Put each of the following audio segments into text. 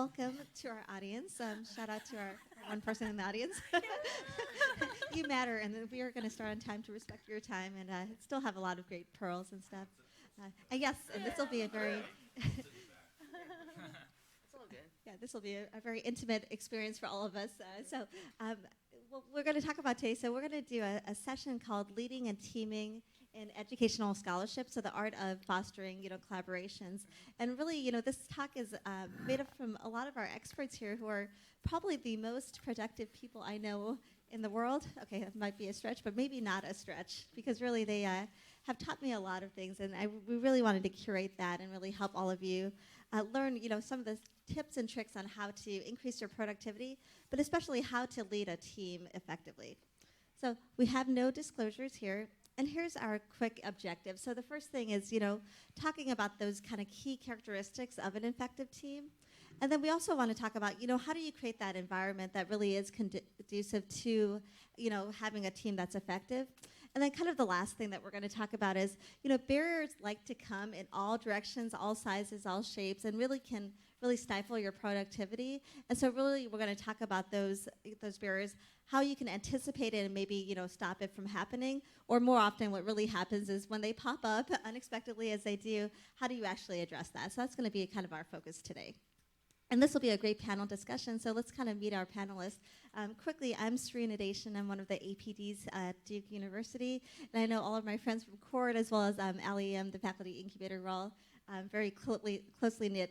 welcome to our audience. Shout out to our one person in the audience. You matter, and we are going to start on time to respect your time and still have a lot of great pearls and stuff. And yes, and this will be a very... Yeah, this will be a very intimate experience for all of us. What we're going to talk about today, so we're going to do a session called Leading and Teaming in Educational Scholarship, so the art of fostering, collaborations. And really, this talk is made up from a lot of our experts here who are probably the most productive people I know in the world. Okay, that might be a stretch, but maybe not a stretch, because really they have taught me a lot of things, and we really wanted to curate that and really help all of you learn, some of the tips and tricks on how to increase your productivity, but especially how to lead a team effectively. So we have no disclosures here, and here's our quick objective. So the first thing is, talking about those kind of key characteristics of an effective team. And then we also want to talk about, how do you create that environment that really is conducive to, having a team that's effective. And then kind of the last thing that we're going to talk about is, barriers like to come in all directions, all sizes, all shapes, and really can really stifle your productivity. And so really we're going to talk about those barriers, how you can anticipate it and maybe, stop it from happening. Or more often what really happens is when they pop up unexpectedly as they do, how do you actually address that? So that's going to be kind of our focus today. And this will be a great panel discussion, so let's kind of meet our panelists. Quickly, I'm Sree Natesan. I'm one of the APDs at Duke University, and I know all of my friends from Court as well as SAEM, the faculty incubator. We're all very closely knit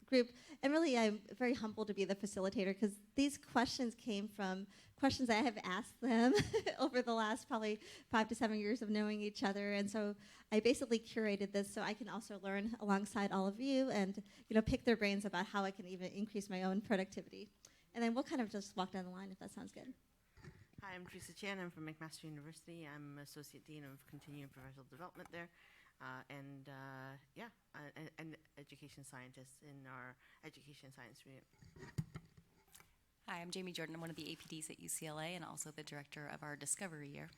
group. And really, I'm very humbled to be the facilitator because these questions came from questions I have asked them over the last probably 5 to 7 years of knowing each other. And so I basically curated this so I can also learn alongside all of you and pick their brains about how I can even increase my own productivity. And then we'll kind of just walk down the line if that sounds good. Hi, I'm Teresa Chan. I'm from McMaster University. I'm Associate Dean of Continuing Professional Development there. An education scientist in our education science unit. Hi, I'm Jamie Jordan. I'm one of the APDs at UCLA and also the director of our Discovery Year.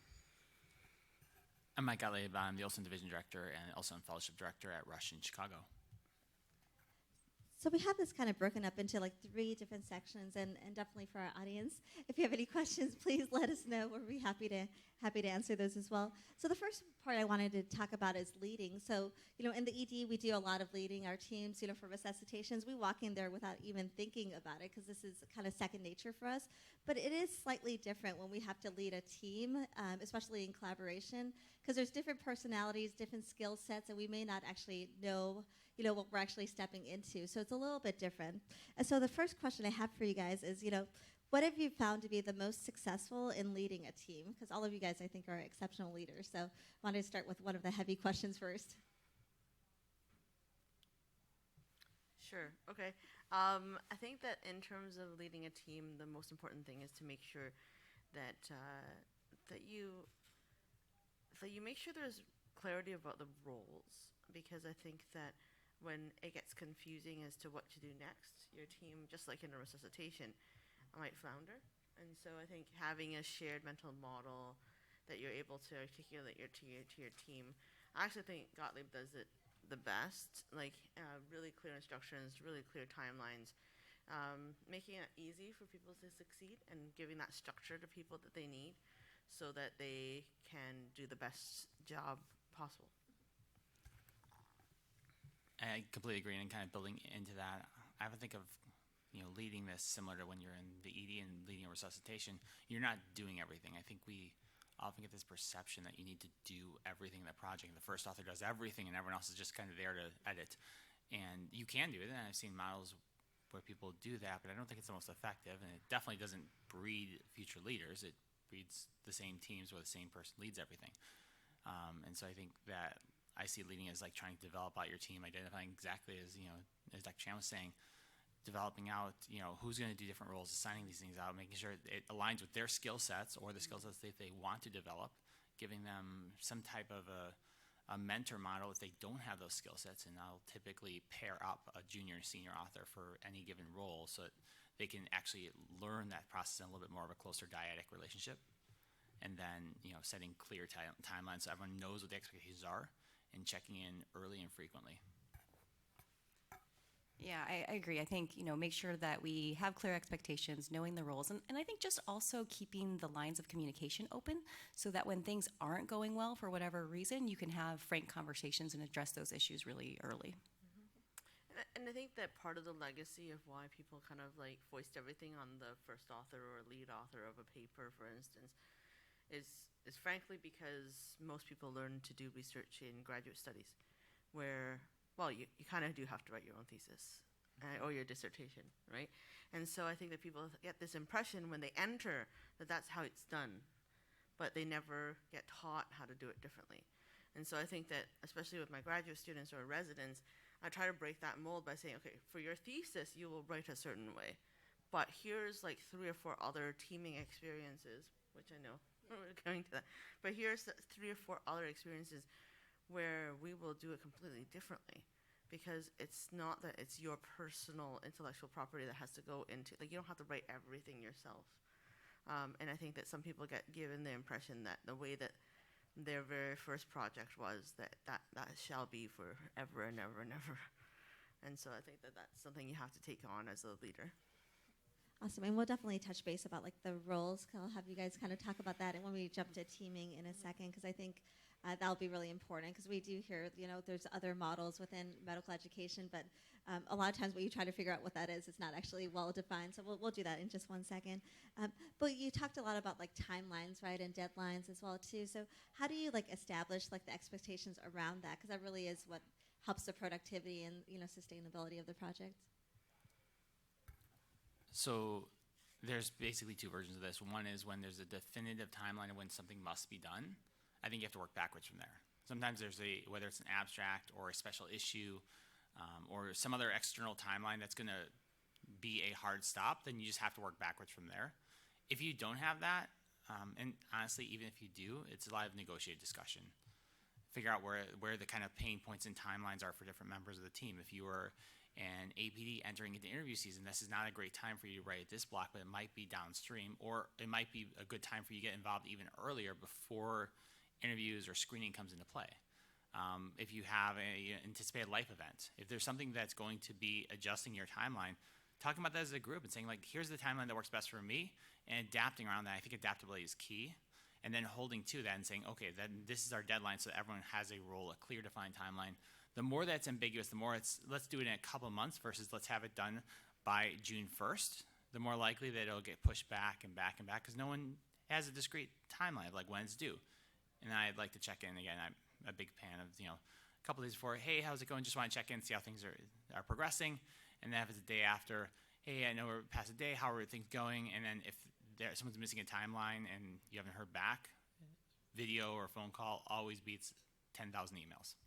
I'm Mike Gottlieb. I'm the Olson Division Director and Olson Fellowship Director at Rush in Chicago. So we have this kind of broken up into like 3 different sections, and definitely for our audience, if you have any questions, please let us know. We'll be happy to answer those as well. So the first part I wanted to talk about is leading. So, in the ED, we do a lot of leading our teams, for resuscitations. We walk in there without even thinking about it because this is kind of second nature for us. But it is slightly different when we have to lead a team, especially in collaboration, because there's different personalities, different skill sets, and we may not actually know, what we're actually stepping into. So it's a little bit different. And so the first question I have for you guys is, what have you found to be the most successful in leading a team? Because all of you guys, I think, are exceptional leaders. So I wanted to start with one of the heavy questions first. Sure. Okay. I think that in terms of leading a team, the most important thing is to make sure that you make sure there's clarity about the roles, because I think that when it gets confusing as to what to do next, your team, just like in a resuscitation, might flounder. And so I think having a shared mental model that you're able to articulate to your team, I actually think Gottlieb does it the best, really clear instructions, really clear timelines, making it easy for people to succeed and giving that structure to people that they need so that they can do the best job possible. I completely agree, and kind of building into that, I would think of leading this similar to when you're in the ED and leading a resuscitation. You're not doing everything. I think we often get this perception that you need to do everything in the project. The first author does everything, and everyone else is just kind of there to edit. And you can do it, and I've seen models where people do that, but I don't think it's the most effective, and it definitely doesn't breed future leaders. It breeds the same teams where the same person leads everything. And so I think that I see leading as like trying to develop out your team, identifying exactly as Dr. Chan was saying, developing out, who's going to do different roles, assigning these things out, making sure it aligns with their skill sets or the skill sets that they want to develop, giving them some type of a mentor model if they don't have those skill sets, and I'll typically pair up a junior and senior author for any given role so that they can actually learn that process in a little bit more of a closer dyadic relationship. And then, setting clear timelines so everyone knows what the expectations are and checking in early and frequently. Yeah, I agree. I think, make sure that we have clear expectations, knowing the roles, and I think just also keeping the lines of communication open so that when things aren't going well for whatever reason, you can have frank conversations and address those issues really early. And I think that part of the legacy of why people kind of like foist everything on the first author or lead author of a paper, for instance, is frankly because most people learn to do research in graduate studies, where, well, you kind of do have to write your own thesis or your dissertation, right? And so I think that people get this impression when they enter that that's how it's done, but they never get taught how to do it differently. And so I think that, especially with my graduate students or residents, I try to break that mold by saying, okay, for your thesis, you will write a certain way, but here's like 3 or 4 other teaming experiences, which I know we're going to that, but here's 3 or 4 other experiences where we will do it completely differently, because it's not that it's your personal intellectual property that has to go into, like, you don't have to write everything yourself. And I think that some people get given the impression that the way that their very first project was that shall be forever and ever and ever. And so I think that that's something you have to take on as a leader. Awesome, and we'll definitely touch base about like the roles. I'll have you guys kind of talk about that, and when we jump to teaming in a second, because I think that'll be really important, because we do hear, there's other models within medical education, but a lot of times when you try to figure out what that is, it's not actually well defined. So we'll do that in just one second. But you talked a lot about like timelines, right, and deadlines as well too. So how do you like establish like the expectations around that? Because that really is what helps the productivity and sustainability of the project. So there's basically 2 versions of this. One is when there's a definitive timeline of when something must be done. I think you have to work backwards from there. Sometimes there's whether it's an abstract or a special issue or some other external timeline that's going to be a hard stop, then you just have to work backwards from there. If you don't have that, and honestly, even if you do, it's a lot of negotiated discussion. Figure out where the kind of pain points and timelines are for different members of the team. If you are an APD entering into interview season, this is not a great time for you to write this block, but it might be downstream, or it might be a good time for you to get involved even earlier before interviews or screening comes into play. If you have an anticipated life event, if there's something that's going to be adjusting your timeline, talking about that as a group and saying, like, here's the timeline that works best for me, and adapting around that. I think adaptability is key. And then holding to that and saying, okay, then this is our deadline, so that everyone has a role, a clear defined timeline. The more that's ambiguous, the more it's, let's do it in a couple of months versus let's have it done by June 1st, the more likely that it'll get pushed back and back and back, because no one has a discrete timeline of like when it's due. And I'd like to check in again. I'm a big fan of, a couple days before, hey, how's it going? Just want to check in, see how things are progressing. And then if it's a day after, hey, I know we're past a day, how are things going? And then if someone's missing a timeline and you haven't heard back, video or phone call always beats 10,000 emails.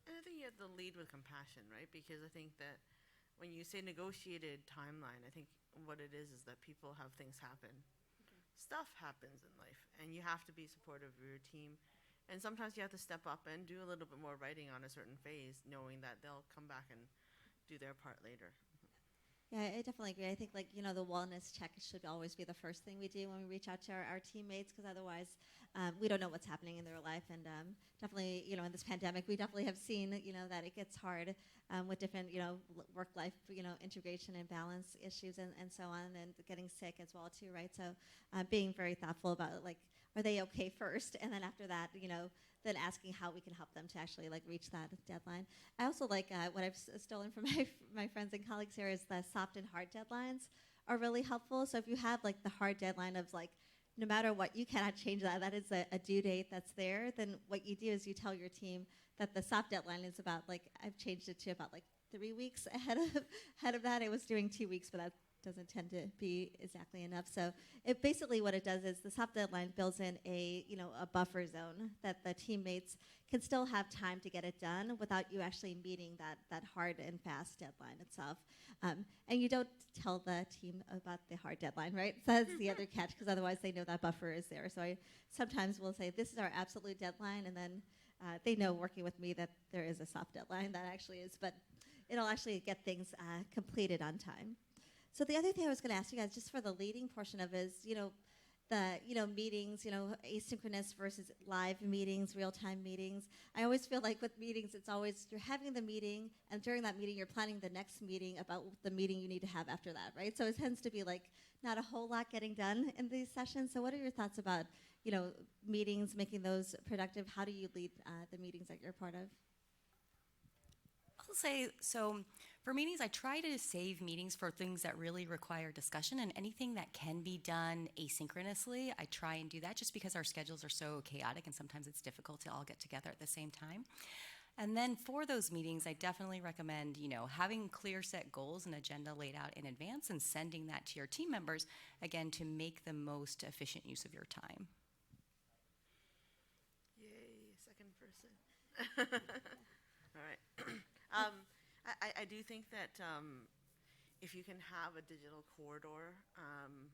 And I think you have to lead with compassion, right? Because I think that when you say negotiated timeline, I think what it is that people have things happen. Stuff happens in life, and you have to be supportive of your team. And sometimes you have to step up and do a little bit more writing on a certain phase, knowing that they'll come back and do their part later. Yeah, I definitely agree. I think the wellness check should always be the first thing we do when we reach out to our teammates, because otherwise we don't know what's happening in their life. And definitely, in this pandemic, we definitely have seen, that it gets hard with different, work-life, integration and balance issues and so on, and getting sick as well too, right? So being very thoughtful about like, are they okay first? And then after that, then asking how we can help them to actually like reach that deadline. I also like what I've stolen from my friends and colleagues here is the soft and hard deadlines are really helpful. So if you have like the hard deadline of like, no matter what, you cannot change that. That is a due date that's there. Then what you do is you tell your team that the soft deadline is about like, I've changed it to about like 3 weeks ahead of that. It was doing 2 weeks, but that doesn't tend to be exactly enough. So it basically what it does is the soft deadline builds in a buffer zone that the teammates can still have time to get it done without you actually meeting that hard and fast deadline itself. And you don't tell the team about the hard deadline, right? So that's the other catch, because otherwise they know that buffer is there. So I sometimes will say, this is our absolute deadline, and then they know working with me that there is a soft deadline that actually is, but it'll actually get things completed on time. So the other thing I was going to ask you guys, just for the leading portion of is, the meetings, asynchronous versus live meetings, real-time meetings. I always feel like with meetings, it's always you're having the meeting, and during that meeting, you're planning the next meeting about the meeting you need to have after that, right? So it tends to be like not a whole lot getting done in these sessions. So what are your thoughts about meetings, making those productive? How do you lead the meetings that you're part of? I'll say, so for meetings, I try to save meetings for things that really require discussion, and anything that can be done asynchronously, I try and do that just because our schedules are so chaotic and sometimes it's difficult to all get together at the same time. And then for those meetings, I definitely recommend, having clear set goals and agenda laid out in advance and sending that to your team members, again, to make the most efficient use of your time. Yay, second person. All right. I do think that if you can have a digital corridor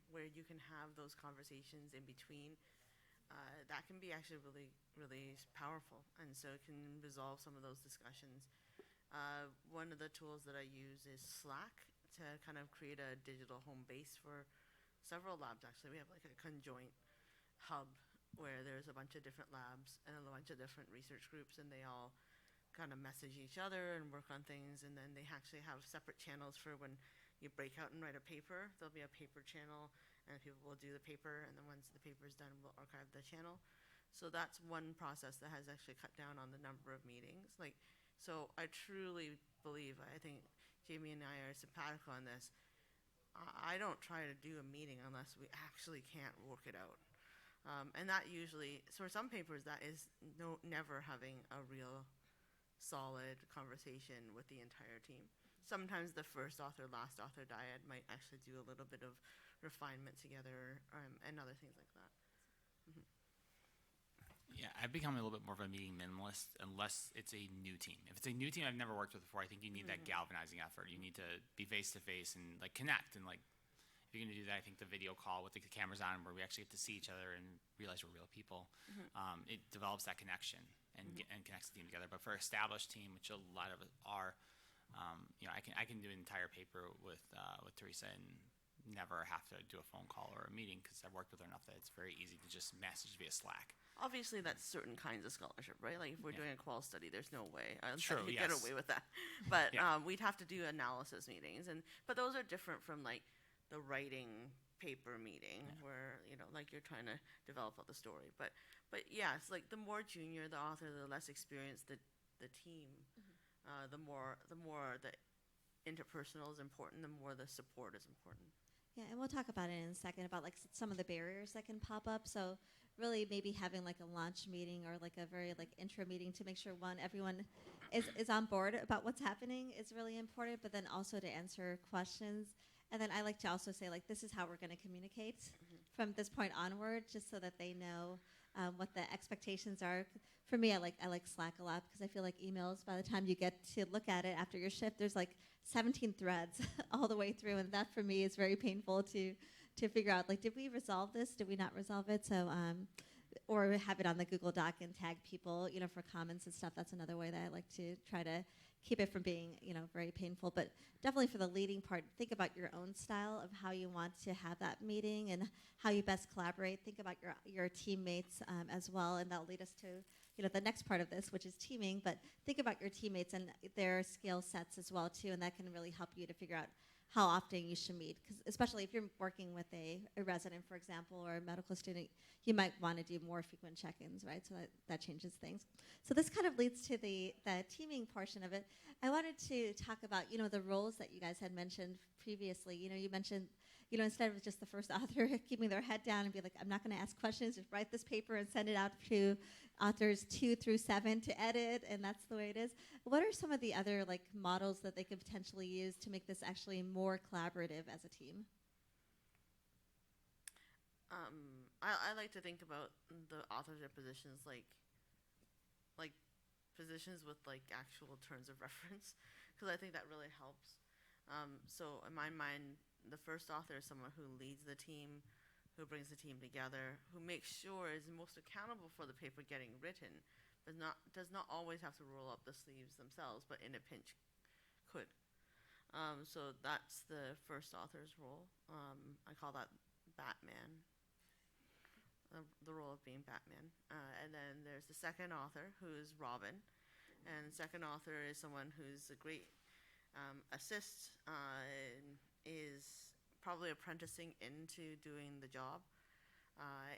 where you can have those conversations in between, that can be actually really, really powerful. And so it can resolve some of those discussions. One of the tools that I use is Slack to kind of create a digital home base for several labs, actually. We have like a conjoint hub where there's a bunch of different labs and a bunch of different research groups, and they all kind of message each other and work on things. And then they actually have separate channels for when you break out and write a paper. There'll be a paper channel, and people will do the paper, and then once the paper is done, we'll archive the channel. So that's one process that has actually cut down on the number of meetings. So I truly believe, I think Jamie and I are simpatico on this. I don't try to do a meeting unless we actually can't work it out. And that usually, so for some papers, that is never having a real solid conversation with the entire team. Sometimes the first author, last author dyad might actually do a little bit of refinement together and other things like that. Mm-hmm. Yeah, I've become a little bit more of a meeting minimalist unless it's a new team. If it's a new team I've never worked with before, I think you need that galvanizing effort. You need to be face to face and connect, and if you're going to do that, I think the video call with the cameras on where we actually get to see each other and realize we're real people, it develops that connection and connects the team together. But for an established team, which a lot of us are, I can do an entire paper with Teresa and never have to do a phone call or a meeting because I've worked with her enough that it's very easy to just message via Slack. Obviously, that's certain kinds of scholarship, right? Like if we're doing a qual study, there's no way I'd True, get yes. away with that. But we'd have to do analysis meetings, but those are different from the writing paper meeting where you're trying to develop out the story. But yeah, it's the more junior the author, the less experienced the team, the more the interpersonal is important, the more the support is important. Yeah, and we'll talk about it in a second about some of the barriers that can pop up. So really maybe having a launch meeting or a very intro meeting to make sure everyone is on board about what's happening is really important, but then also to answer questions. And then I like to also say this is how we're going to communicate from this point onward, just so that they know what the expectations are. For me, I like Slack a lot because I feel like emails, by the time you get to look at it after your shift, there's 17 threads all the way through, and that for me is very painful to figure out did we resolve this? Did we not resolve it? So or have it on the Google Doc and tag people for comments and stuff. That's another way that I like to try to keep it from being very painful. But definitely for the leading part, think about your own style of how you want to have that meeting and how you best collaborate. Think about your teammates as well, and that'll lead us to the next part of this, which is teaming. But think about your teammates and their skill sets as well too, and that can really help you to figure out how often you should meet. Because especially if you're working with a resident, for example, or a medical student, you might want to do more frequent check-ins, right? So that changes things. So this kind of leads to the teaming portion of it. I wanted to talk about the roles that you guys had mentioned previously. You mentioned instead of just the first author keeping their head down and be I'm not going to ask questions, just write this paper and send it out to authors 2 through 7 to edit, and that's the way it is. What are some of the other models that they could potentially use to make this actually more collaborative as a team? I like to think about the authors in positions like positions with actual terms of reference, because I think that really helps. So in my mind, the first author is someone who leads the team, who brings the team together, who makes sure is most accountable for the paper getting written, but does not always have to roll up the sleeves themselves, but in a pinch could. So that's the first author's role. I call that Batman. the role of being Batman. And then there's the second author, who's Robin. And the second author is someone who's a great assist, is probably apprenticing into doing the job,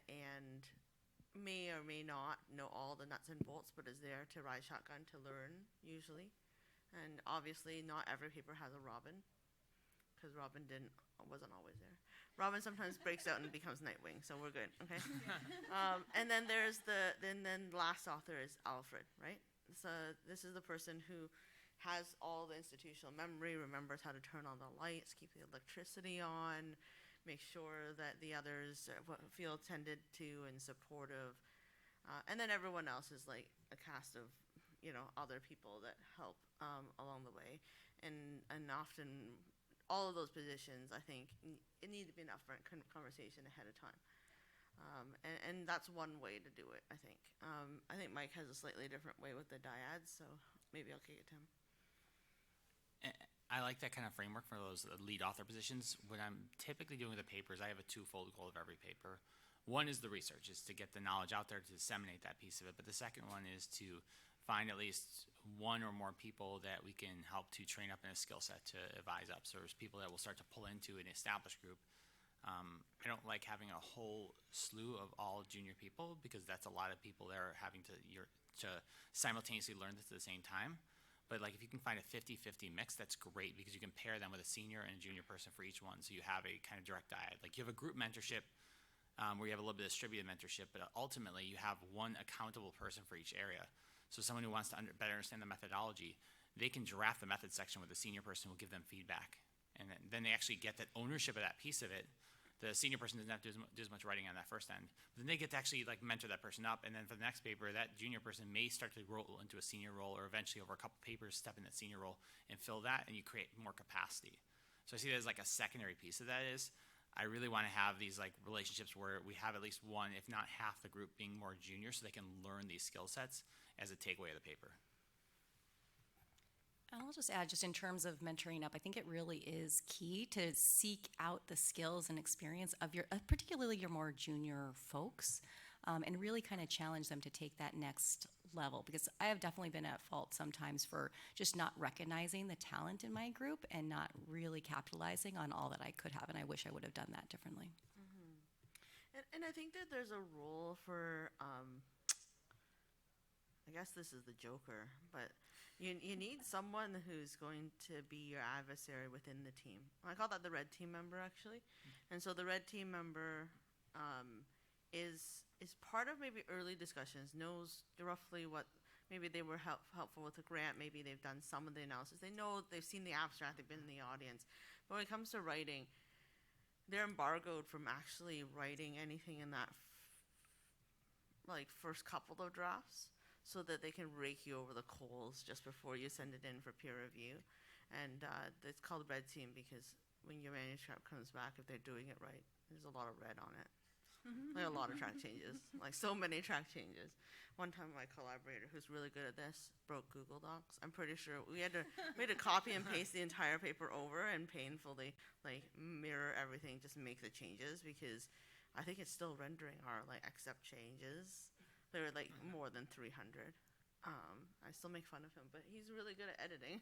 and may or may not know all the nuts and bolts, but is there to ride shotgun to learn, usually. And obviously, not every paper has a Robin, because Robin wasn't always there. Robin sometimes breaks out and becomes Nightwing, so we're good, okay? And then there's then last author is Alfred, right? So this is the person who has all the institutional memory, remembers how to turn on the lights, keep the electricity on, make sure that the others feel tended to and supportive. And then everyone else is like a cast of, other people that help along the way. And often all of those positions, I think, it needs to be an upfront conversation ahead of time. And that's one way to do it, I think. I think Mike has a slightly different way with the dyads, so maybe I'll kick it to him. I like that kind of framework for those lead author positions. What I'm typically doing with the papers, I have a twofold goal of every paper. One is the research, is to get the knowledge out there to disseminate that piece of it. But the second one is to find at least one or more people that we can help to train up in a skill set to advise up. So there's people that will start to pull into an established group. I don't like having a whole slew of all junior people, because that's a lot of people that are having to simultaneously learn this at the same time. But like if you can find a 50-50 mix, that's great, because you can pair them with a senior and a junior person for each one. So you have a kind of direct dyad. Like you have a group mentorship where you have a little bit of distributed mentorship, but ultimately you have one accountable person for each area. So someone who wants to better understand the methodology, they can draft the method section with the senior person who will give them feedback. And then they actually get that ownership of that piece of it. The senior person doesn't have to do as much writing on that first end. But then they get to actually like mentor that person up. And then for the next paper, that junior person may start to roll into a senior role, or eventually over a couple papers step in that senior role and fill that, and you create more capacity. So I see that as like a secondary piece of that is I really want to have these like relationships where we have at least one, if not half the group being more junior, so they can learn these skill sets as a takeaway of the paper. And I'll just add, just in terms of mentoring up, I think it really is key to seek out the skills and experience of particularly your more junior folks, and really kind of challenge them to take that next level. Because I have definitely been at fault sometimes for just not recognizing the talent in my group and not really capitalizing on all that I could have, and I wish I would have done that differently. Mm-hmm. And I think that there's a role for, I guess this is the Joker, but you need someone who's going to be your adversary within the team. I call that the red team member, actually. And so the red team member is part of maybe early discussions, knows roughly what, maybe they were helpful with a grant, maybe they've done some of the analysis. They know, they've seen the abstract, they've been in the audience. But when it comes to writing, they're embargoed from actually writing anything in that first couple of drafts, so that they can rake you over the coals just before you send it in for peer review. And it's called red team because when your manuscript comes back, if they're doing it right, there's a lot of red on it. Like a lot of track changes, like so many track changes. One time my collaborator, who's really good at this, broke Google Docs. I'm pretty sure we had to copy and paste the entire paper over and painfully mirror everything, just make the changes, because I think it's still rendering our accept changes. There were more than 300. I still make fun of him, but he's really good at editing.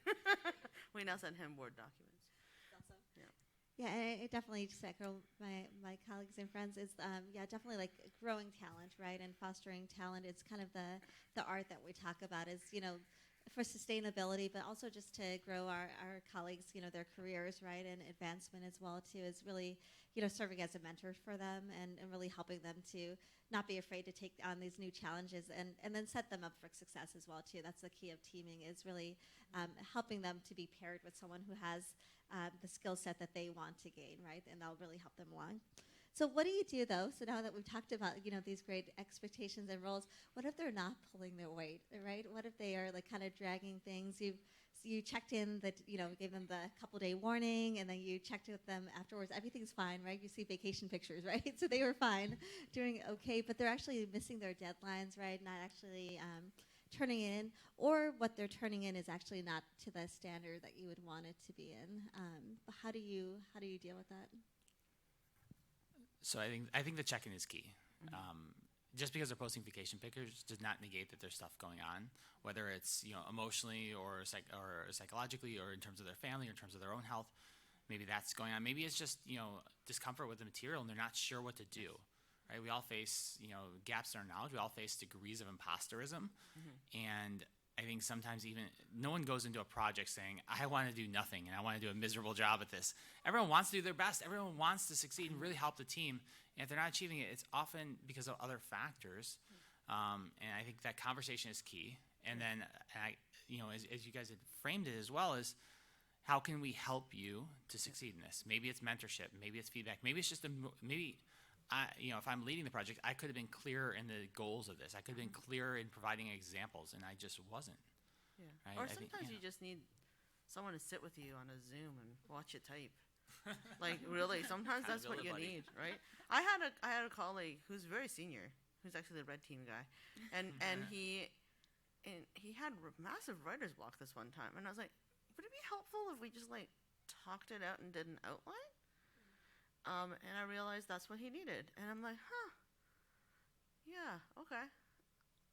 We now send him Word documents. That's awesome. Yeah. Yeah, and it definitely, just echo my colleagues and friends, is definitely growing talent, right, and fostering talent. It's kind of the art that we talk about is, for sustainability, but also just to grow our colleagues, their careers, right, and advancement as well, too, is really, serving as a mentor for them and really helping them to not be afraid to take on these new challenges and then set them up for success as well, too. That's the key of teaming, is really helping them to be paired with someone who has the skill set that they want to gain, right, and that'll really help them along. So what do you do, though? So now that we've talked about, these great expectations and roles, what if they're not pulling their weight, right? What if they are kind of dragging things? You checked in that, gave them the couple-day warning, and then you checked with them afterwards. Everything's fine, right? You see vacation pictures, right? So they were fine, doing okay, but they're actually missing their deadlines, right? Not actually turning it in, or what they're turning in is actually not to the standard that you would want it to be in. But how do you deal with that? So I think the check-in is key. Just because they're posting vacation pictures does not negate that there's stuff going on, whether it's emotionally or psychologically, or in terms of their family, or in terms of their own health. Maybe that's going on. Maybe it's just discomfort with the material, and they're not sure what to do. Right? We all face gaps in our knowledge. We all face degrees of imposterism, and I think sometimes even no one goes into a project saying, I want to do nothing and I want to do a miserable job at this. Everyone wants to do their best. Everyone wants to succeed and really help the team. And if they're not achieving it, it's often because of other factors. And I think that conversation is key. And then, as you guys had framed it as well, is how can we help you to succeed in this? Maybe it's mentorship. Maybe it's feedback. Maybe it's just if I'm leading the project, I could have been clearer in the goals of this. I could have been clearer in providing examples, and I just wasn't. Yeah. Right? Or sometimes you just need someone to sit with you on a Zoom and watch you type. Like really, sometimes that's what you need, right? I had a colleague who's very senior, who's actually the red team guy, and he had massive writer's block this one time, and I was like, would it be helpful if we just like talked it out and did an outline? And I realized that's what he needed. And I'm like, yeah, okay.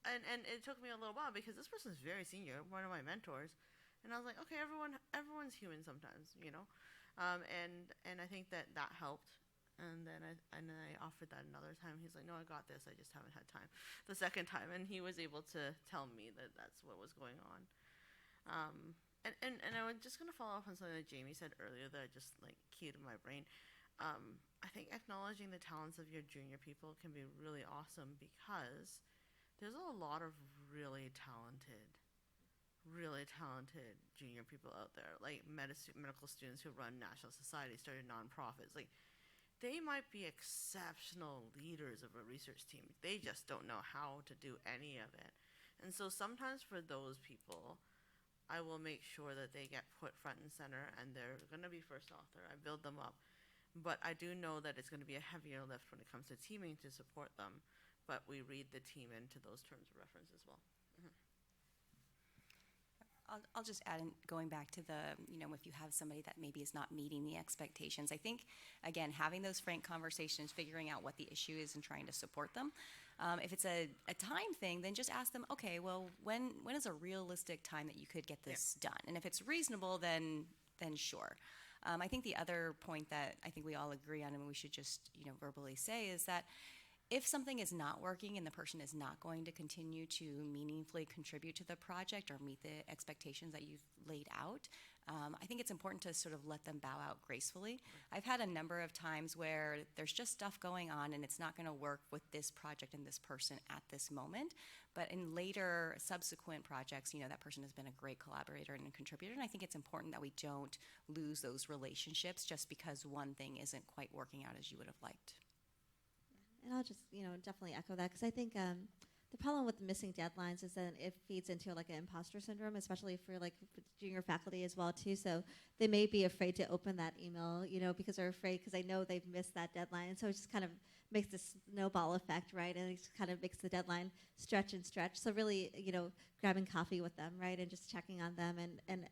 And it took me a little while because this person's very senior, one of my mentors. And I was like, okay, everyone's human sometimes, And I think that helped. And then I offered that another time. He's like, no, I got this. I just haven't had time. The second time. And he was able to tell me that that's what was going on. And I was just going to follow up on something that Jamie said earlier that just like keyed in my brain. I think acknowledging the talents of your junior people can be really awesome because there's a lot of really talented junior people out there, like medical students who run national societies, started nonprofits. Like, they might be exceptional leaders of a research team. They just don't know how to do any of it. And so sometimes for those people, I will make sure that they get put front and center, and they're going to be first author. I build them up. But I do know that it's going to be a heavier lift when it comes to teaming to support them. But we read the team into those terms of reference as well. I'll just add in, going back to the, if you have somebody that maybe is not meeting the expectations, I think, again, having those frank conversations, figuring out what the issue is and trying to support them. If it's a time thing, then just ask them, okay, well, when is a realistic time that you could get this done? And if it's reasonable, then sure. I think the other point that I think we all agree on and we should just, verbally say is that if something is not working and the person is not going to continue to meaningfully contribute to the project or meet the expectations that you've laid out, I think it's important to sort of let them bow out gracefully. I've had a number of times where there's just stuff going on and it's not going to work with this project and this person at this moment. But in later subsequent projects, that person has been a great collaborator and a contributor. And I think it's important that we don't lose those relationships just because one thing isn't quite working out as you would have liked. And I'll just, definitely echo that because I think the problem with missing deadlines is that it feeds into like an imposter syndrome, especially for like junior faculty as well too. So they may be afraid to open that email, because they're afraid because they know they've missed that deadline. And so it just kind of makes this snowball effect, right? And it just kind of makes the deadline stretch and stretch. So really, grabbing coffee with them, right, and just checking on them and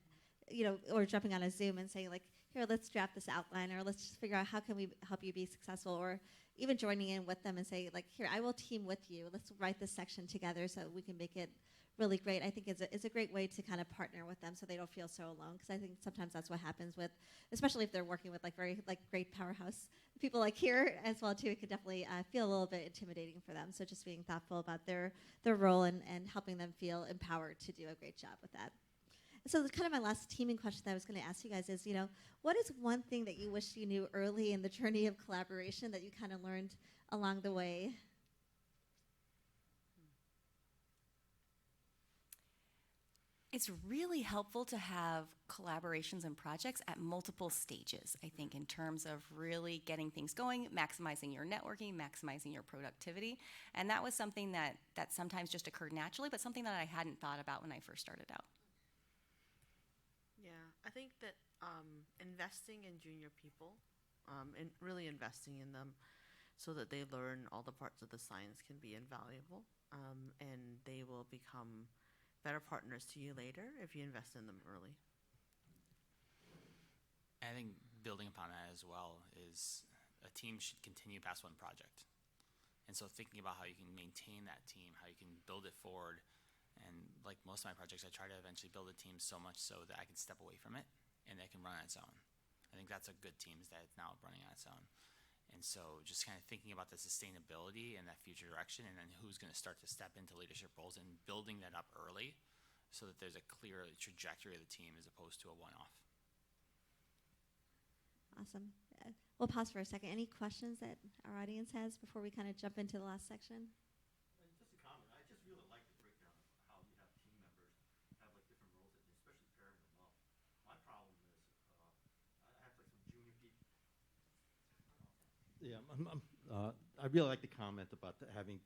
or jumping on a Zoom and saying like, here, let's draft this outline, or let's just figure out how can we help you be successful, or even joining in with them and say like, here, I will team with you. Let's write this section together so we can make it really great. I think it's a great way to kind of partner with them so they don't feel so alone, because I think sometimes that's what happens with, especially if they're working with like very like great powerhouse people like here as well too. It could definitely feel a little bit intimidating for them. So just being thoughtful about their role and helping them feel empowered to do a great job with that. So kind of my last teaming question that I was going to ask you guys is, what is one thing that you wish you knew early in the journey of collaboration that you kind of learned along the way? It's really helpful to have collaborations and projects at multiple stages, I think, in terms of really getting things going, maximizing your networking, maximizing your productivity. And that was something that sometimes just occurred naturally, but something that I hadn't thought about when I first started out. Yeah, I think that investing in junior people and really investing in them so that they learn all the parts of the science can be invaluable, and they will become better partners to you later if you invest in them early. I think building upon that as well is a team should continue past one project. And so thinking about how you can maintain that team, how you can build it forward. And like most of my projects, I try to eventually build a team so much so that I can step away from it and it can run on its own. I think that's a good team, is that it's now running on its own. And so just kind of thinking about the sustainability and that future direction, and then who's going to start to step into leadership roles and building that up early so that there's a clear trajectory of the team as opposed to a one-off. Awesome. We'll pause for a second. Any questions that our audience has before we kind of jump into the last section? Just a comment. I just really like the breakdown of how you have team members have like different roles, and especially pairing them up. My problem is I have like some junior people. Yeah, I really like the comment about having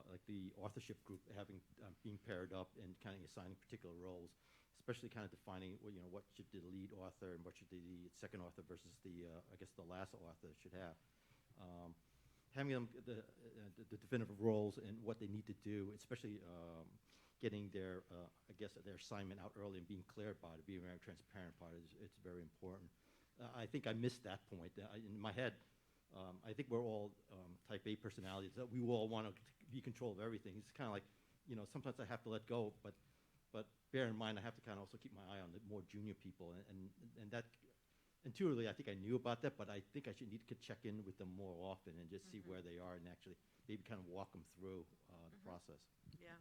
like the authorship group having being paired up and kind of assigning particular roles, especially kind of defining what should the lead author and what should the second author versus the I guess the last author should have. Having them the definitive roles and what they need to do, especially getting their I guess their assignment out early and being clear about it, being very transparent about it, it's very important. I think I missed that point. In my head, I think we're all type A personalities. That we all want to be in control of everything. It's kind of like, sometimes I have to let go, but bear in mind I have to kind of also keep my eye on the more junior people, and that intuitively I think I knew about that, but I think I should need to check in with them more often and just see where they are and actually maybe kind of walk them through the process. Yeah.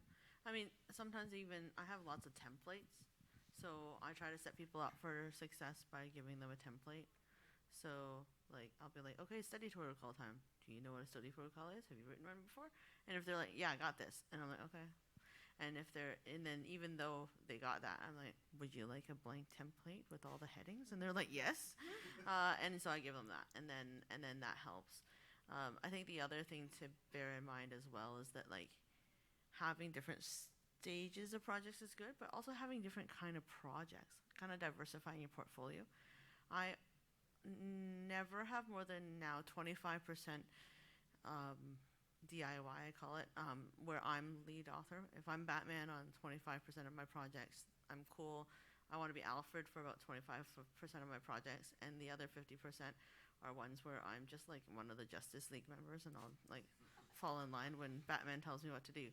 I mean, sometimes even I have lots of templates. So I try to set people up for success by giving them a template. So like I'll be like, okay, study protocol time. Do you know what a study protocol is? Have you written one before? And if they're like, yeah, I got this, and I'm like, okay. And then even though they got that, I'm like, would you like a blank template with all the headings? And they're like, yes. And so I give them that, and then that helps. I think the other thing to bear in mind as well is that like having different stages of projects is good, but also having different kind of projects, kind of diversifying your portfolio. I never have more than now 25% DIY, I call it, where I'm lead author. If I'm Batman on 25% of my projects, I'm cool. I want to be Alfred for about 25% of my projects, and the other 50% are ones where I'm just like one of the Justice League members, and I'll like fall in line when Batman tells me what to do.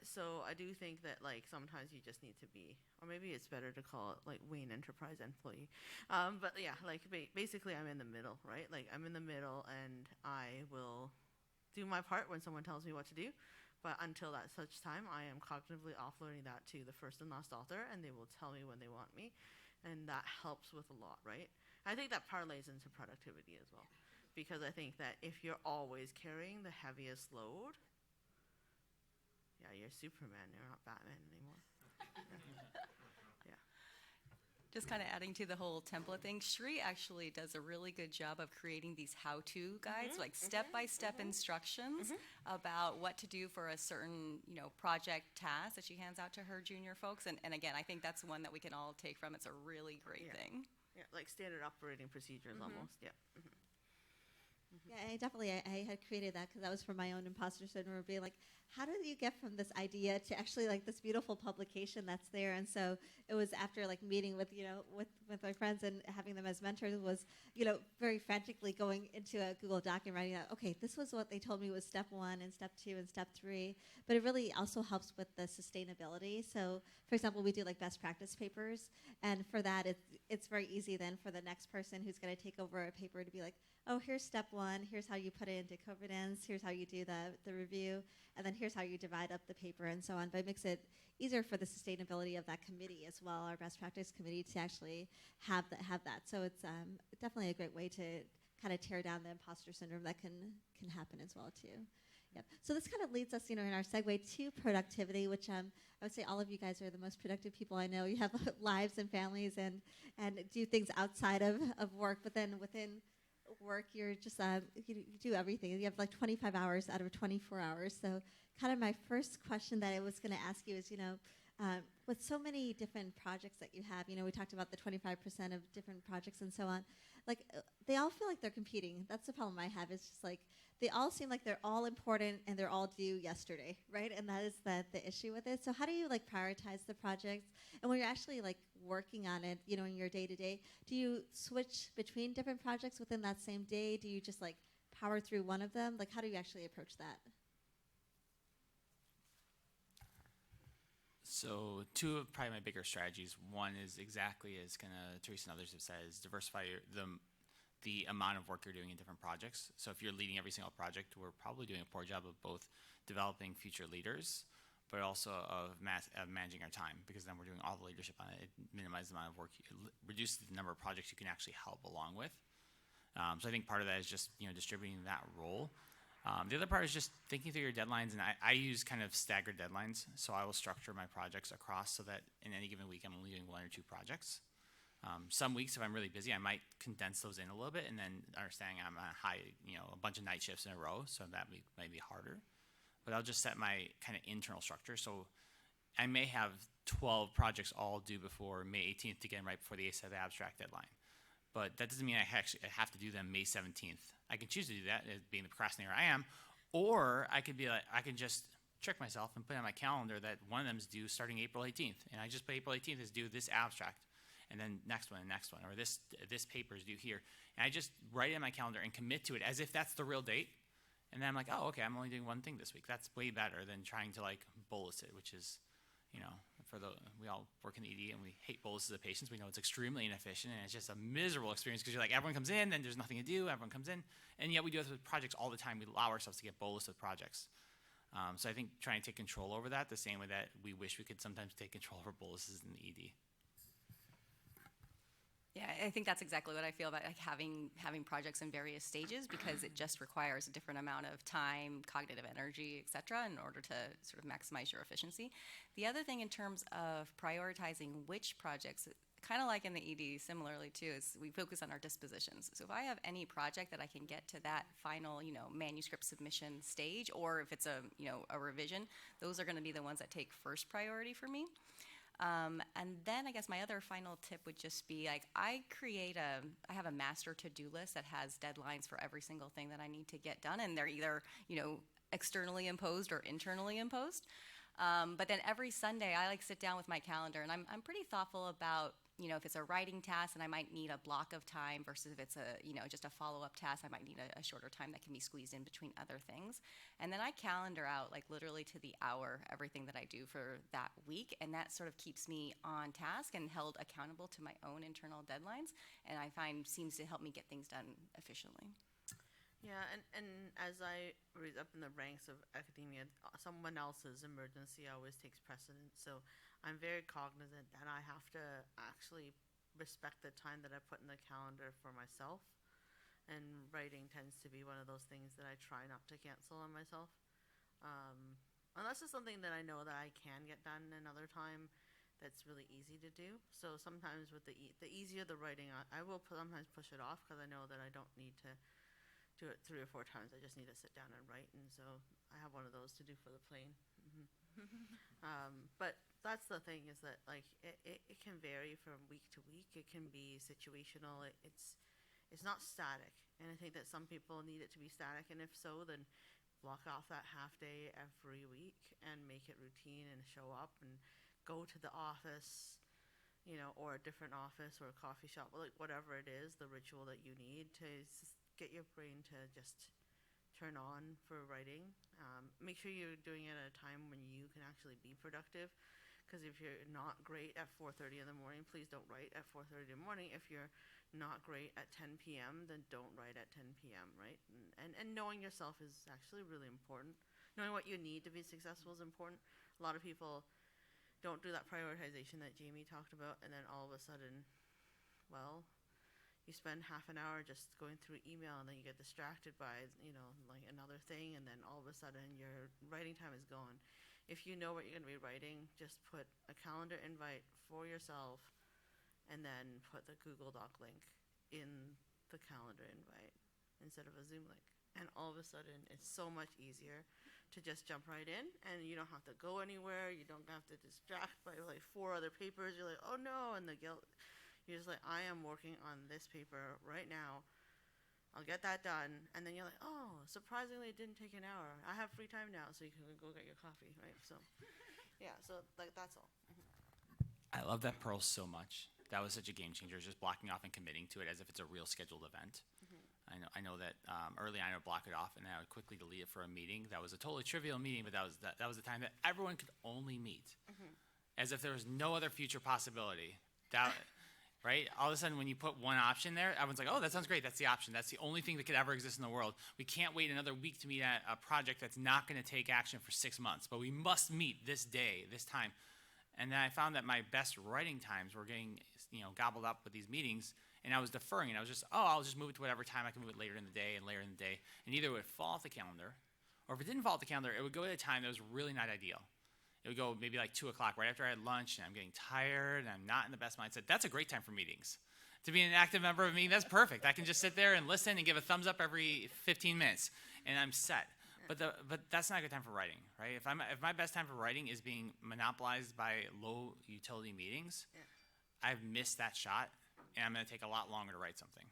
So I do think that like sometimes you just need to be, or maybe it's better to call it like Wayne Enterprise employee. But yeah, like basically I'm in the middle, right? Like I'm in the middle and I will do my part when someone tells me what to do. But until that such time, I am cognitively offloading that to the first and last author, and they will tell me when they want me. And that helps with a lot, right? I think that parlays into productivity as well. Because I think that if you're always carrying the heaviest load, yeah, you're Superman, you're not Batman anymore. Yeah. Just kind of adding to the whole template thing, Sree actually does a really good job of creating these how-to guides, like step-by-step instructions about what to do for a certain, project task that she hands out to her junior folks. And again, I think that's one that we can all take from. It's a really great thing. Yeah, like standard operating procedures almost, yeah. Yeah, I had created that because that was for my own imposter syndrome, being like, how did you get from this idea to actually like this beautiful publication that's there? And so it was after like meeting with, with my friends and having them as mentors was, very frantically going into a Google Doc and writing out, okay, this was what they told me was step 1 and step 2 and step 3. But it really also helps with the sustainability. So for example, we do like best practice papers. And for that, it's very easy then for the next person who's going to take over a paper to be like, oh, here's step 1, here's how you put it into covenants, here's how you do the review, and then here's how you divide up the paper and so on. But it makes it easier for the sustainability of that committee as well, our best practice committee, to actually have that. So it's definitely a great way to kind of tear down the imposter syndrome that can happen as well too. Yep. So this kind of leads us, in our segue to productivity, which I would say all of you guys are the most productive people I know. You have lives and families and do things outside of work, but then within work, you're just you do everything. You have like 25 hours out of 24 hours. So kind of my first question that I was going to ask you is, with so many different projects that you have, we talked about the 25% of different projects and so on, like they all feel like they're competing. That's the problem I have. It's just like they all seem like they're all important and they're all due yesterday, right? And that is the issue with it. So how do you like prioritize the projects? And when you're actually like working on it, in your day-to-day, do you switch between different projects within that same day? Do you just like power through one of them? Like, how do you actually approach that? So two of probably my bigger strategies. One is exactly as kind of Teresa and others have said, is diversify the amount of work you're doing in different projects. So if you're leading every single project, we're probably doing a poor job of both developing future leaders, but also of managing our time, because then we're doing all the leadership on it. It minimizes the amount of work, reduces the number of projects you can actually help along with. So I think part of that is just distributing that role. The other part is just thinking through your deadlines, and I use kind of staggered deadlines. So I will structure my projects across so that in any given week I'm only doing 1 or 2 projects. Some weeks, if I'm really busy, I might condense those in a little bit, and then understanding I'm on a bunch of night shifts in a row, so that might be harder. But I'll just set my kind of internal structure. So I may have 12 projects all due before May 18th to get them right before the ASAP abstract deadline. But that doesn't mean I have to do them May 17th. I can choose to do that, as being the procrastinator I am, or I could just trick myself and put on my calendar that one of them is due starting April 18th, and I just put April 18th is due this abstract, and then next one, or this paper is due here, and I just write it in my calendar and commit to it as if that's the real date. And then I'm like, oh, okay, I'm only doing one thing this week. That's way better than trying to bolus it, which is, we all work in the ED and we hate boluses of patients. We know it's extremely inefficient, and it's just a miserable experience because you're like, everyone comes in, then there's nothing to do. Everyone comes in, and yet we do this with projects all the time. We allow ourselves to get bolus with projects. So I think trying to take control over that the same way that we wish we could sometimes take control over boluses in the ED. Yeah, I think that's exactly what I feel about having projects in various stages, because it just requires a different amount of time, cognitive energy, et cetera, in order to sort of maximize your efficiency. The other thing in terms of prioritizing which projects, kind of like in the ED similarly too, is we focus on our dispositions. So if I have any project that I can get to that final, manuscript submission stage, or if it's a revision, those are going to be the ones that take first priority for me. And then I guess my other final tip would just be I have a master to-do list that has deadlines for every single thing that I need to get done, and they're either, externally imposed or internally imposed. But then every Sunday I sit down with my calendar, and I'm pretty thoughtful about, if it's a writing task and I might need a block of time versus if it's just a follow-up task, I might need a shorter time that can be squeezed in between other things. And then I calendar out literally to the hour everything that I do for that week, and that sort of keeps me on task and held accountable to my own internal deadlines, and I find seems to help me get things done efficiently. Yeah, and as I rise up in the ranks of academia, someone else's emergency always takes precedence. So I'm very cognizant that I have to actually respect the time that I put in the calendar for myself. And writing tends to be one of those things that I try not to cancel on myself. Unless it's something that I know that I can get done another time that's really easy to do. So sometimes with the easier the writing, I will sometimes push it off because I know that I don't need to do it 3 or 4 times. I just need to sit down and write, and so I have one of those to do for the plane. But that's the thing, is that it can vary from week to week. It can be situational. It's not static, and I think that some people need it to be static, and if so, then block off that half day every week and make it routine and show up and go to the office, or a different office or a coffee shop, whatever it is, the ritual that you need to get your brain to just turn on for writing. Make sure you're doing it at a time when you can actually be productive, because if you're not great at 4:30 in the morning, please don't write at 4:30 in the morning. If you're not great at 10 p.m., then don't write at 10 p.m., right? And knowing yourself is actually really important. Knowing what you need to be successful is important. A lot of people don't do that prioritization that Jamie talked about, and then all of a sudden, you spend half an hour just going through email, and then you get distracted by, another thing, and then all of a sudden your writing time is gone. If you know what you're going to be writing, just put a calendar invite for yourself, and then put the Google Doc link in the calendar invite instead of a Zoom link. And all of a sudden, it's so much easier to just jump right in, and you don't have to go anywhere. You don't have to distract by 4 other papers. You're like, oh no, and the guilt. You're just like, I am working on this paper right now. I'll get that done. And then you're like, oh, surprisingly, it didn't take an hour. I have free time now, so you can go get your coffee, right? So, yeah, so that's all. I love that Pearl so much. That was such a game changer, just blocking off and committing to it as if it's a real scheduled event. I know that early on I would block it off and I would quickly delete it for a meeting. That was a totally trivial meeting, but that was the time that everyone could only meet, as if there was no other future possibility. Right? All of a sudden, when you put one option there, everyone's like, oh, that sounds great. That's the option. That's the only thing that could ever exist in the world. We can't wait another week to meet at a project that's not going to take action for 6 months, but we must meet this day, this time. And then I found that my best writing times were getting, gobbled up with these meetings, and I was deferring it. I was just, I'll just move it to whatever time I can move it later in the day and later in the day. And either it would fall off the calendar, or if it didn't fall off the calendar, it would go at a time that was really not ideal. It would go maybe like 2 o'clock, right after I had lunch, and I'm getting tired, and I'm not in the best mindset. That's a great time for meetings. To be an active member of a meeting, that's perfect. I can just sit there and listen and give a thumbs up every 15 minutes, and I'm set. But that's not a good time for writing, right? If my best time for writing is being monopolized by low utility meetings, I've missed that shot, and I'm going to take a lot longer to write something.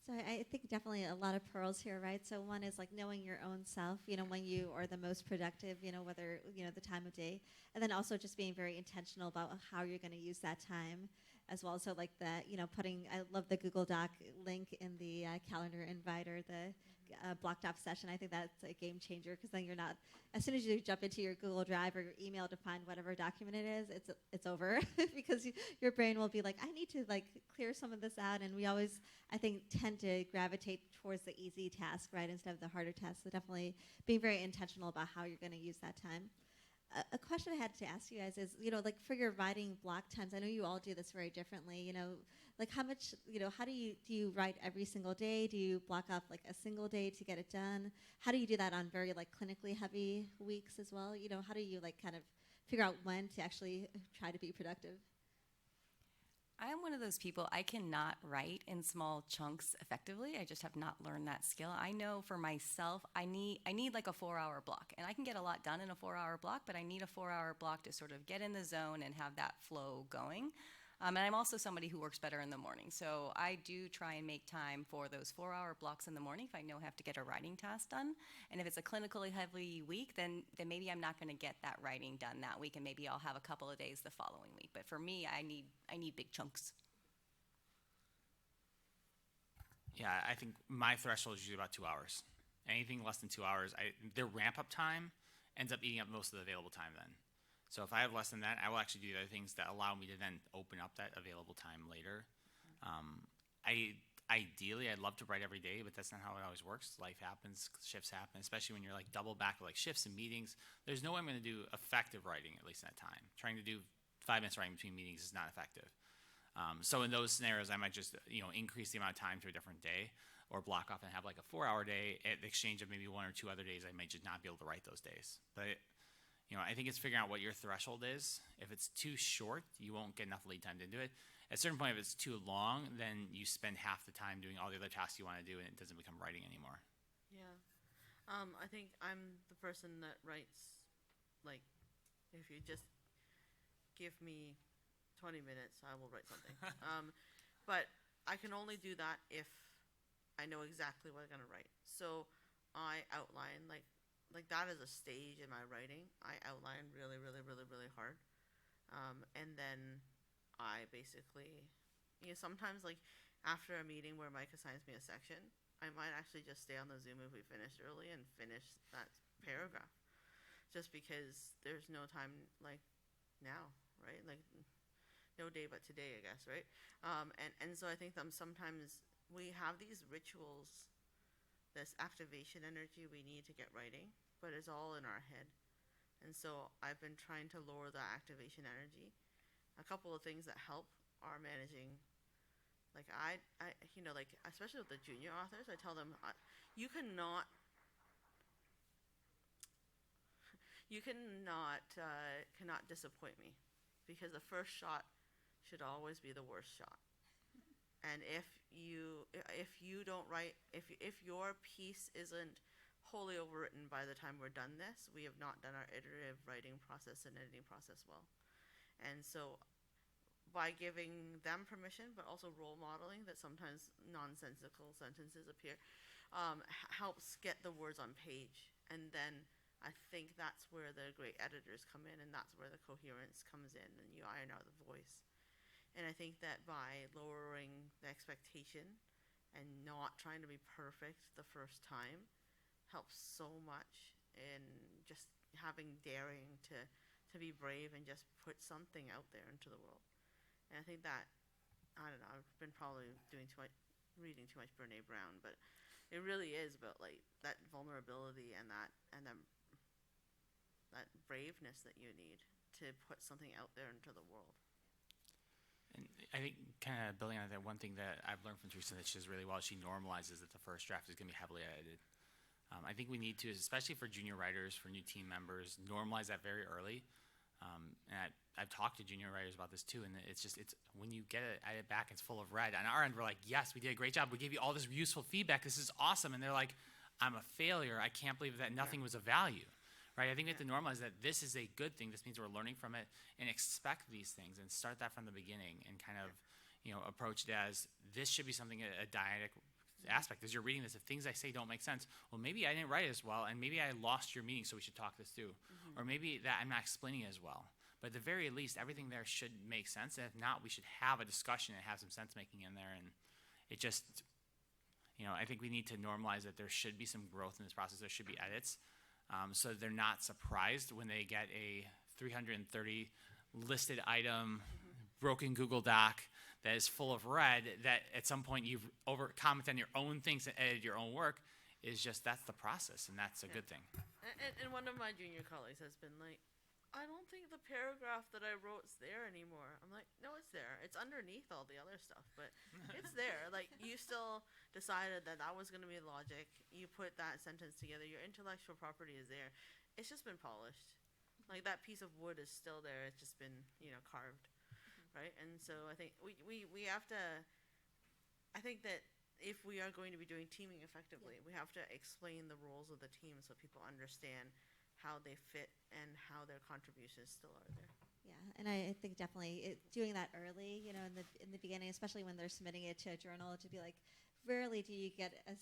So I think definitely a lot of pearls here, right? So one is like knowing your own self, when you are the most productive, whether, the time of day. And then also just being very intentional about how you're going to use that time as well. So like I love the Google Doc link in the calendar invite or the blocked off session. I think that's a game changer, because then you're not, as soon as you jump into your Google Drive or your email to find whatever document it is, it's over because your brain will be like, I need to clear some of this out. And we always, I think, tend to gravitate towards the easy task, right, instead of the harder task. So definitely being very intentional about how you're going to use that time. A question I had to ask you guys is, for your writing block times, I know you all do this very differently, how much, how do you write every single day? Do you block off a single day to get it done? How do you do that on very clinically heavy weeks as well? How do you kind of figure out when to actually try to be productive? I'm one of those people, I cannot write in small chunks effectively. I just have not learned that skill. I know for myself, I need like a 4-hour block. And I can get a lot done in a 4-hour block, but I need a 4-hour block to sort of get in the zone and have that flow going. And I'm also somebody who works better in the morning. So I do try and make time for those 4-hour blocks in the morning if I know I have to get a writing task done. And if it's a clinically heavy week, then maybe I'm not going to get that writing done that week, and maybe I'll have a couple of days the following week. But for me, I need big chunks. Yeah, I think my threshold is usually about 2 hours. Anything less than 2 hours, their ramp-up time ends up eating up most of the available time then. So if I have less than that, I will actually do the other things that allow me to then open up that available time later. Ideally, I'd love to write every day, but that's not how it always works. Life happens, shifts happen, especially when you're double back with shifts and meetings. There's no way I'm going to do effective writing, at least in that time. Trying to do 5 minutes writing between meetings is not effective. So in those scenarios, I might just increase the amount of time to a different day, or block off and have a 4-hour day at the exchange of maybe 1 or 2 other days I might just not be able to write those days. But I think it's figuring out what your threshold is. If it's too short, you won't get enough lead time to do it. At a certain point, if it's too long, then you spend half the time doing all the other tasks you want to do, and it doesn't become writing anymore. Yeah. I think I'm the person that writes, if you just give me 20 minutes, I will write something. But I can only do that if I know exactly what I'm going to write. So I outline, that is a stage in my writing. I outline really, really, really, really hard. And then I basically, sometimes after a meeting where Mike assigns me a section, I might actually just stay on the Zoom if we finished early and finish that paragraph. Just because there's no time now, right? No day but today, I guess, right? And so I think sometimes we have these rituals, this activation energy we need to get writing, but it's all in our head. And so I've been trying to lower the activation energy. A couple of things that help are managing, especially with the junior authors, I tell them, you cannot disappoint me, because the first shot should always be the worst shot. And if you don't write, if your piece isn't wholly overwritten by the time we're done this, we have not done our iterative writing process and editing process well. And so by giving them permission, but also role modeling that sometimes nonsensical sentences appear, helps get the words on page. And then I think that's where the great editors come in, and that's where the coherence comes in, and you iron out the voice. And I think that by lowering the expectation and not trying to be perfect the first time helps so much in just having daring to be brave and just put something out there into the world. And I think that, I don't know, I've been probably reading too much Brene Brown, but it really is about like that vulnerability and that braveness that you need to put something out there into the world. And I think kind of building on that, one thing that I've learned from Teresa that she does really well, she normalizes that the first draft is going to be heavily edited. I think we need to, especially for junior writers, for new team members, normalize that very early. And I've talked to junior writers about this too, and it's when you get it back, it's full of red. On our end, we're like, yes, we did a great job. We gave you all this useful feedback. This is awesome. And they're like, I'm a failure. I can't believe that nothing was of value. Right? I think we have to normalize that this is a good thing. This means we're learning from it, and expect these things and start that from the beginning, and kind of, approach it as this should be something, a dyadic aspect. As you're reading this, if things I say don't make sense, well, maybe I didn't write it as well, and maybe I lost your meaning, so we should talk this through. Or maybe that I'm not explaining it as well. But at the very least, everything there should make sense. And if not, we should have a discussion and have some sense making in there. And it just, I think we need to normalize that there should be some growth in this process. There should be edits. So they're not surprised when they get a 330 listed item, broken Google Doc that is full of red, that at some point you've commented on your own things and edited your own work. That's the process, and that's a good thing. And one of my junior colleagues has been like, I don't think the paragraph that I wrote's there anymore. I'm like, no, it's there. It's underneath all the other stuff, but it's there. Like, you still decided that was going to be logic. You put that sentence together. Your intellectual property is there. It's just been polished. Like, that piece of wood is still there. It's just been, carved, right? And so I think we have to, I think that if we are going to be doing teaming effectively, we have to explain the roles of the team so people understand how they fit and how their contributions still are there. Yeah, and I think definitely doing that early, in the beginning, especially when they're submitting it to a journal, to be like, rarely do you get a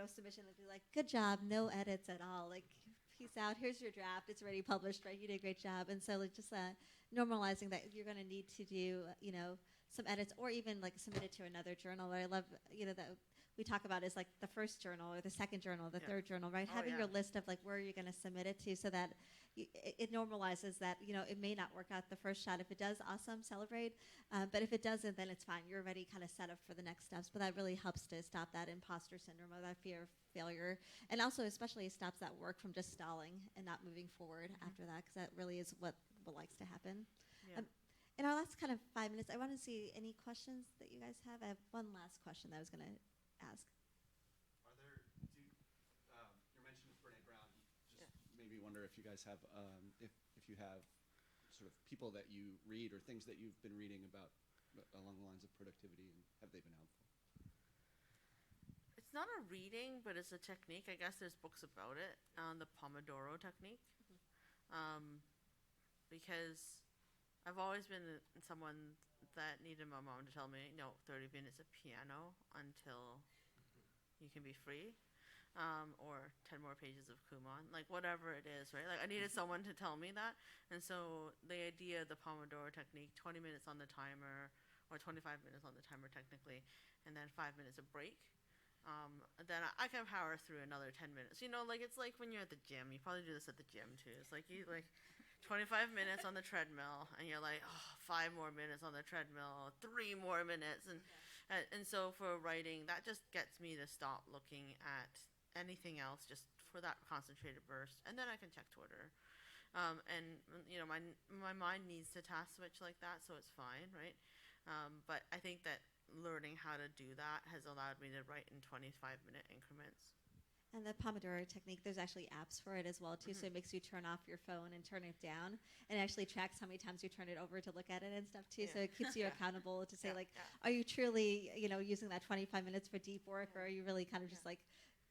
submission that be like, good job, no edits at all, like, peace out, here's your draft, it's already published, right, you did a great job. And so like just normalizing that you're going to need to do, some edits, or even like submit it to another journal. What I love, that we talk about is like the first journal or the second journal, the third journal, right? Having your list of like where you're going to submit it to, so that it normalizes that, it may not work out the first shot. If it does, awesome, celebrate. But if it doesn't, then it's fine. You're already kind of set up for the next steps. But that really helps to stop that imposter syndrome or that fear of failure. And also especially stops that work from just stalling and not moving forward after that, because that really is what likes to happen. Yeah. In our last kind of 5 minutes, I want to see any questions that you guys have. I have one last question that I was going to ask. Are there, your mention of Brene Brown just made me wonder if you guys have, if you have sort of people that you read or things that you've been reading about along the lines of productivity, and have they been helpful? It's not a reading, but it's a technique. I guess there's books about it, the Pomodoro Technique. Because I've always been someone that needed my mom to tell me, no, 30 minutes of piano until you can be free, or 10 more pages of Kumon, like whatever it is, right? Like I needed someone to tell me that. And so the idea of the Pomodoro Technique, 20 minutes on the timer, or 25 minutes on the timer technically, and then 5 minutes of break. Then I can power through another 10 minutes. Like it's like when you're at the gym, you probably do this at the gym too. It's like you 25 minutes on the treadmill, and you're like, 5 more minutes on the treadmill, 3 more minutes, and so for writing, that just gets me to stop looking at anything else, just for that concentrated burst, and then I can check Twitter, and my mind needs to task switch like that, so it's fine, right? But I think that learning how to do that has allowed me to write in 25-minute increments. And the Pomodoro Technique, there's actually apps for it as well, too. So it makes you turn off your phone and turn it down. And it actually tracks how many times you turn it over to look at it and stuff, too. So it keeps you accountable to say, are you truly, using that 25 minutes for deep work, or are you really kind of just like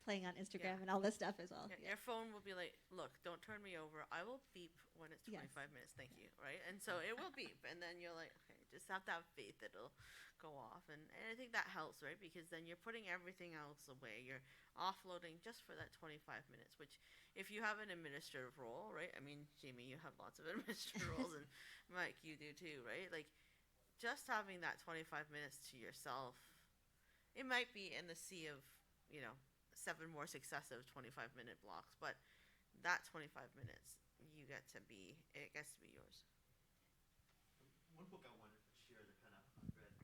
playing on Instagram and all this stuff as well? Your phone will be like, look, don't turn me over. I will beep when it's 25 minutes. Thank you, right? And so it will beep. And then you're like, okay, just have to have faith that it'll go off. And I think that helps, right? Because then you're putting everything else away. You're offloading just for that 25 minutes, which if you have an administrative role, right? I mean, Jamie, you have lots of administrative roles, and Mike, you do too, right? Like just having that 25 minutes to yourself it might be in the sea of, 7 more successive 25-minute blocks, but that 25 minutes, it gets to be yours. One book I wanted to share that kind of I read.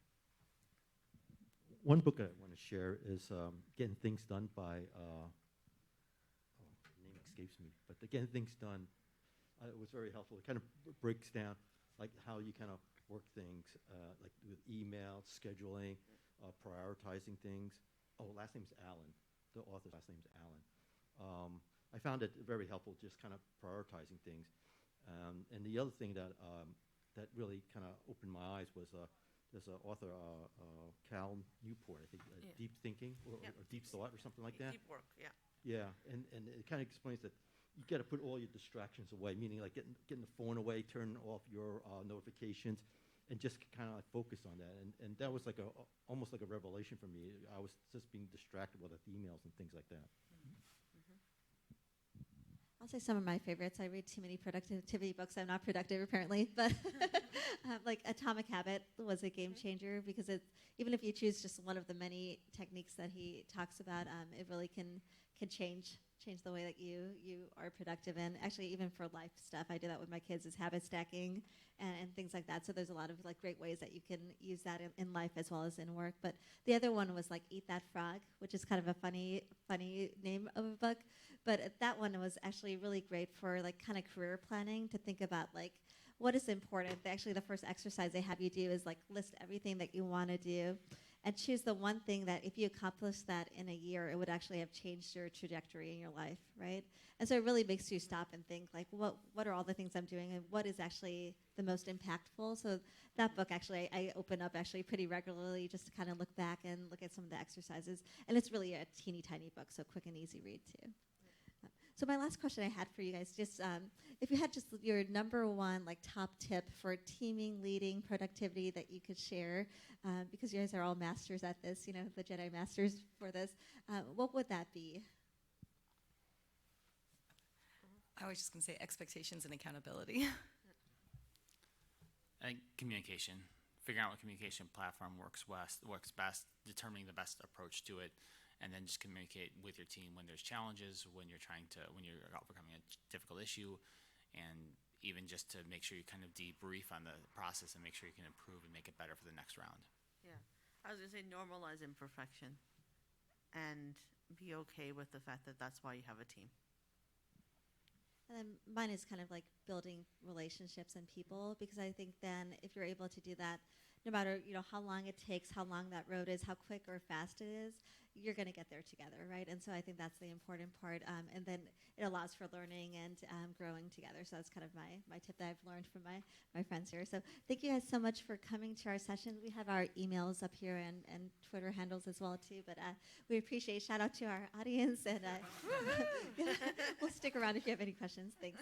One book I want to share is Getting Things Done by, the name escapes me, but the Getting Things Done, it was very helpful. It kind of breaks down like how you kind of work things, like with email, scheduling, prioritizing things. Oh, last name's Allen. The author's last name's Allen. I found it very helpful, just kind of prioritizing things. And the other thing that that really kind of opened my eyes was there's an author, Cal Newport, I think, Yeah. Deep Thinking or Deep Thought or something like that. Deep work, yeah. Yeah, and it kind of explains that you got to put all your distractions away, meaning like getting the phone away, turning off your notifications, and just kind of like focus on that. And that was like almost like a revelation for me. I was just being distracted with emails and things like that. I'll say some of my favorites. I read too many productivity books. I'm not productive, apparently. But like Atomic Habit was a game changer because even if you choose just one of the many techniques that he talks about, it really can change the way that you are productive. And actually, even for life stuff, I do that with my kids, is habit stacking and things like that. So there's a lot of like great ways that you can use that in life as well as in work. But the other one was like Eat That Frog, which is kind of a funny name of a book. But that one was actually really great for like kind of career planning, to think about like what is important. Actually, the first exercise they have you do is like list everything that you want to do and choose the one thing that if you accomplish that in a year, it would actually have changed your trajectory in your life, right? And so it really makes you stop and think like, what are all the things I'm doing and what is actually the most impactful? So that book actually, I open up actually pretty regularly just to kind of look back and look at some of the exercises. And it's really a teeny tiny book, so quick and easy read too. So my last question I had for you guys, just if you had just your number one like top tip for teaming, leading, productivity that you could share, because you guys are all masters at this, the Jedi masters for this, what would that be? I was just going to say expectations and accountability. I think communication. Figuring out what communication platform works best, determining the best approach to it, and then just communicate with your team when there's challenges, when you're overcoming a difficult issue, and even just to make sure you kind of debrief on the process and make sure you can improve and make it better for the next round. Yeah. I was going to say normalize imperfection and be okay with the fact that that's why you have a team. And then mine is kind of like building relationships and people, because I think then if you're able to do that, no matter how long it takes, how long that road is, how quick or fast it is, you're going to get there together, right? And so I think that's the important part. And then it allows for learning and growing together. So that's kind of my tip that I've learned from my friends here. So thank you guys so much for coming to our session. We have our emails up here and Twitter handles as well too. But we appreciate, shout out to our audience, and we'll stick around if you have any questions. Thanks.